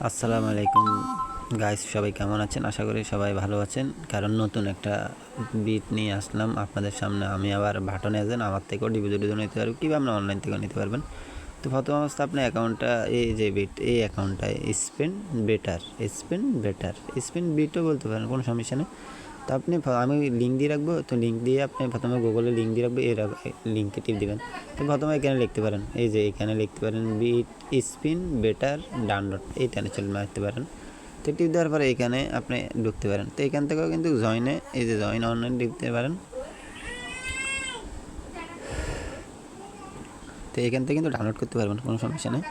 আসসালামু আলাইকুম গাইস, সবাই কেমন আছেন? আশা করি সবাই ভালো আছেন। কারণ নতুন একটা বিট নিয়ে আসলাম আপনাদের সামনে। আমি আবার বাটন এজেন্ট, আমার থেকেও ডিপোজিট নিতে পারবেন, কীভাবে আপনার অনলাইন থেকেও নিতে পারবেন। তো প্রথম অবস্থা আপনি অ্যাকাউন্টটা, এই যে বিট, এই অ্যাকাউন্টটায় স্পেন বিটও বলতে পারেন, কোনো সমস্যা নেই। তো আপনি, আমি লিঙ্ক দিয়ে রাখবো, তো লিঙ্ক দিয়ে আপনি প্রথমে গুগলে লিঙ্ক দিয়ে রাখবো, এর লিঙ্কে টিপ দেবেন। তো প্রথমে এখানে লিখতে পারেন, এই যে এখানে লিখতে পারেন বিট স্পিন বেটার ডাউনলোড, এইখানে চলে মারতে পারেন। তো টিপ দেওয়ার পরে এখানে আপনি ঢুকতে পারেন। তো এখান থেকেও কিন্তু জয়েনে, এই যে জয়েন অনলাইন ঢুকতে পারেন। তো এখান থেকে কিন্তু ডাউনলোড করতে পারবেন, কোনো সমস্যা নেই।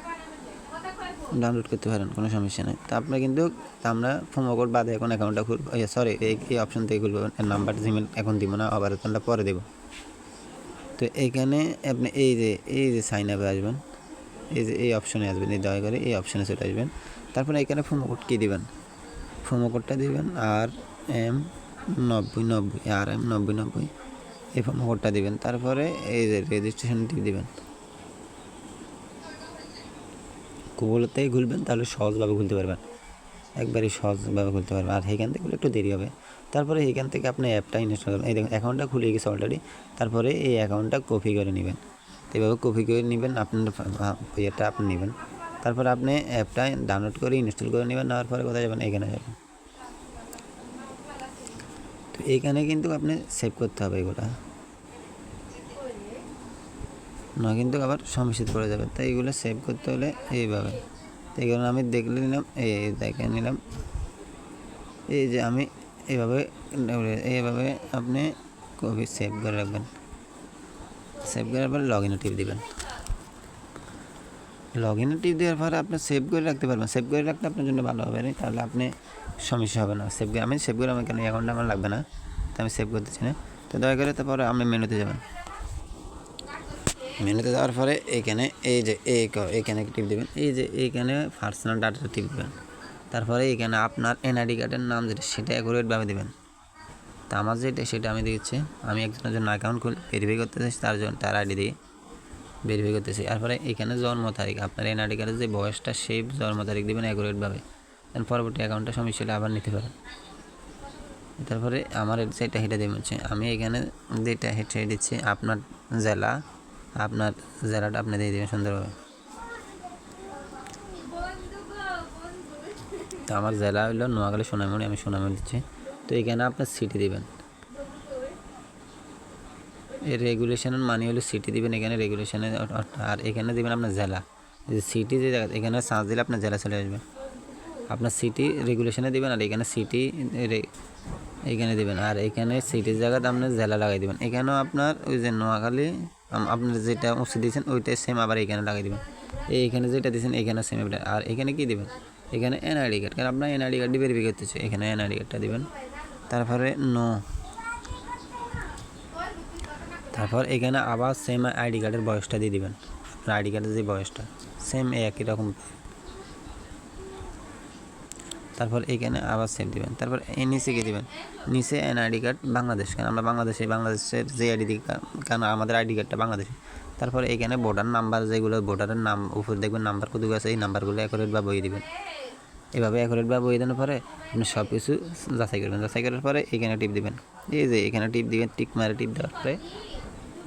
তো আপনার কিন্তু, আমরা প্রোমো কোড বাদে এখন অ্যাকাউন্টটা খুলবো, সরি এই অপশন থেকে খুলবো। নাম্বার জিমেল এখন দিব না, অপারেশনটা পরে দেবো। তো এইখানে আপনি এই যে সাইন আপে আসবেন, এই যে এই অপশনে আসবেন, এই দয়া করে এই অপশনে চলে আসবেন। তারপরে এখানে প্রোমো কোড কী দিবেন, প্রোমো কোডটা দিবেন RM90 এই প্রোমো কোডটা দিবেন। তারপরে এই যে রেজিস্ট্রেশন টিপ দিবেন, গুগলতেই খুলবেন, তাহলে সহজভাবে খুলতে পারবেন, একবারই সহজভাবে খুলতে পারবেন। আর এখান থেকে একটু দেরি হবে। তারপরে এখান থেকে আপনি অ্যাপটা ইনস্টল করবেন। এই দেখুন অ্যাকাউন্টটা খুলে গেছে অলরেডি। তারপরে এই অ্যাকাউন্টটা কপি করে নেবেন, এভাবে কপি করে নেবেন, আপনার ইয়েটা আপনি নেবেন। তারপরে আপনি অ্যাপটা ডাউনলোড করে ইনস্টল করে নেবেন। নেওয়ার পরে কোথায় যাবেন, এখানে যাবেন। তো এইখানে কিন্তু আপনি সেভ করতে হবে এগুলো, না কিন্তু আবার সমস্যায় পড়ে যাবে। তাই এগুলো সেভ করতে হলে এইভাবে, তো এগুলো আমি দেখলে নিলাম, দেখে নিলাম। এই যে আমি এইভাবে আপনি কপি সেভ করে রাখবেন। সেভ করার পরে লগ ইনে টিপ দেবেন। লগ ইনে টিপ দেওয়ার পরে আপনি সেভ করে রাখতে পারবেন। সেভ করে রাখলে আপনার জন্য ভালো হবে, তাহলে আপনি সমস্যা হবে না। আমি সেভ করে, আমার কেন অ্যাকাউন্টটা আমার লাগবে না, তো আমি সেভ করতেছি না। তো দয়া করে তারপরে আপনি মেনুতে যাবেন। মেনুতে যাওয়ার পরে এখানে এই যে এখানে টিপ দেবেন, এই যে এইখানে পার্সোনাল ডাটাটা টিপ দেবেন। তারপরে এখানে আপনার এনআইডি কার্ডের নাম যেটা, সেটা অ্যাকুরেটভাবে দেবেন। তা আমার যেটা, সেটা আমি দিচ্ছি। আমি একজনের জন্য অ্যাকাউন্ট ভেরিফাই করতে চাইছি, তার আইডি দিয়ে ভেরিফাই করতেছি। তারপরে এখানে জন্ম তারিখ, আপনার এনআইডি কার্ডের যে বয়সটা, সেই জন্ম তারিখ দেবেন অ্যাকুরেটভাবে। দেন পরবর্তী অ্যাকাউন্টটা সমস্যা হলে আবার নিতে পারেন। তারপরে আমার সেটা হেঁটে দেবেন হচ্ছে, আমি এখানে যেটা হেঁটে দিচ্ছি, আপনার জেলাটা আপনি দিয়ে দেবেন সুন্দরভাবে। তো আমার জেলা হলো নোয়াখালী সোনামুড়ি, আমি সোনামুড়ি দিচ্ছি। তো এখানে আপনার সিটি দেবেন, এই রেগুলেশনের মানে হলো সিটি দিবেন এখানে রেগুলেশনের। আর এখানে দেবেন আপনার জেলা, যে সিটি যে জায়গা, এখানে সার্চ দিলে আপনার জেলা চলে আসবে। আপনার সিটি রেগুলেশনে দেবেন, আর এখানে সিটি এইখানে দেবেন, আর এখানে সিটির জায়গাতে আপনার জেলা লাগাই দেবেন। এখানেও আপনার ওই যে নোয়াখালী, আপনার যেটা উঁচু দিয়েছেন ওইটাই সেম আবার এখানে লাগাই দেবেন। এইখানে যেটা দিয়েছেন এখানে সেম। আর এখানে কি দেবেন, এখানে এনআইডি কার্ড, কারণ আপনার এনআইডি কার্ডটি ভেরিফাই করতেছে, এখানে এনআইডি কার্ডটা দেবেন। তারপর এখানে আবার সেম আইডি কার্ডের বয়সটা দিয়ে দেবেন, আপনার আইডি কার্ডের যে বয়সটা সেম একই রকম। তারপর এখানে আবার সেভ দেবেন। তারপর নিচে গিয়ে দেবেন, নিচে এনআইডি কার্ড বাংলাদেশ, কারণ আমরা বাংলাদেশের যে আইডি দিই, কারণ আমাদের আইডি কার্ডটা বাংলাদেশে। তারপর এখানে ভোটার নাম্বার, যেগুলো ভোটারের নাম উপর দেখবেন নাম্বার কত আছে, এই নাম্বারগুলো অ্যাকুরেটভাবে বই দেবেন। এভাবে অ্যাকুরেটভাবে বই দেওয়ার পরে আপনি সব কিছু যাচাই করবেন। যাচাই করার পরে এখানে টিপ দেবেন, এই যে এখানে টিপ দিবেন, টিক মারে টিপ দেওয়ার পরে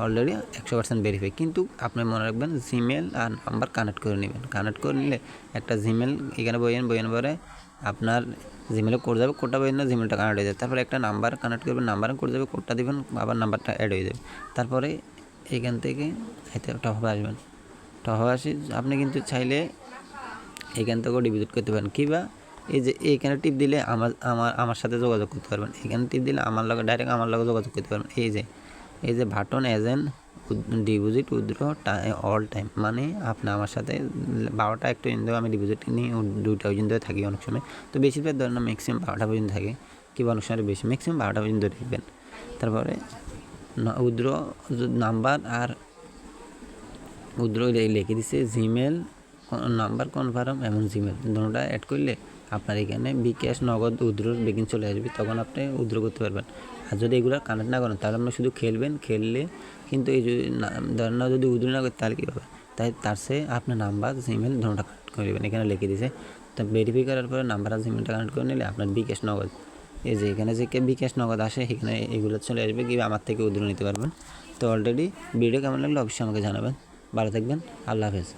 অলরেডি 100% ভেরিফাই। কিন্তু আপনি মনে রাখবেন জিমেল আর নাম্বার কানেক্ট করে নেবেন। কানেক্ট করে নিলে একটা জিমেল এখানে বইয়ের পরে আপনার জিমেলে কোড যাবে, কোডটা বইয়ের না, জিমেলটা কানেক্ট হয়ে যাবে। তারপরে একটা নাম্বার কানেক্ট করবেন, নাম্বার কোড যাবে, কোডটা দেবেন, আবার নাম্বারটা অ্যাড হয়ে যাবে। তারপরে এখান থেকে টপআপে আসবেন। টপআপে আসি আপনি কিন্তু চাইলে এখান থেকেও ডিপোজিট করতে পারেন, কিংবা এই যে এইখানে টিপ দিলে আমার সাথে যোগাযোগ করতে পারবেন। এখানে টিপ দিলে ডাইরেক্ট আমার লগে যোগাযোগ করতে পারবেন। এই যে button agent deposit withdraw all time, মানে আপনি আমার সাথে 12টা একটা পর্যন্ত আমি ডিপোজিট নিয়ে 2টা পর্যন্ত থাকি অনেক সময়। তো বেশিরভাগ ধরেন না, ম্যাক্সিমাম 12টা পর্যন্ত থাকে, কিংবা অনেক সময় বেশি, ম্যাক্সিমাম 12টা পর্যন্ত দেখবেন। তারপরে উইথড্র নাম্বার আর উইথড্র লিখে দিচ্ছে জিমেল নাম্বার কনফার্ম এবং জিমেল দুটোটা অ্যাড করলে আপনার এখানে বিকাশ নগদ উইথড্রোর বেগিন চলে আসবে, তখন আপনি উইথড্র করতে পারবেন। আর যদি এগুলো কানেক্ট না করেন, তাহলে আপনি শুধু খেললে কিন্তু এই যদি ধরেন না, যদি উইথড্র না করেন তাহলে কী হবে, তার চেয়ে আপনার নাম্বার জিমেল দুটোটা কানেক্ট করে দেবেন, এখানে লিখে দিয়েছে। তো তা ভেরিফাই করার পরে নাম্বার আর জিমেলটা কানেক্ট করে নিলে আপনার বিকাশ নগদ, এই যে এখানে যে বিকাশ নগদ আসে এখানে এগুলো চলে আসবে, কি আমার থেকে উদ্ধার নিতে পারবেন। তো অলরেডি ভিডিও কেমন লাগলো অবশ্যই আমাকে জানাবেন। ভালো থাকবেন, আল্লাহ হাফেজ।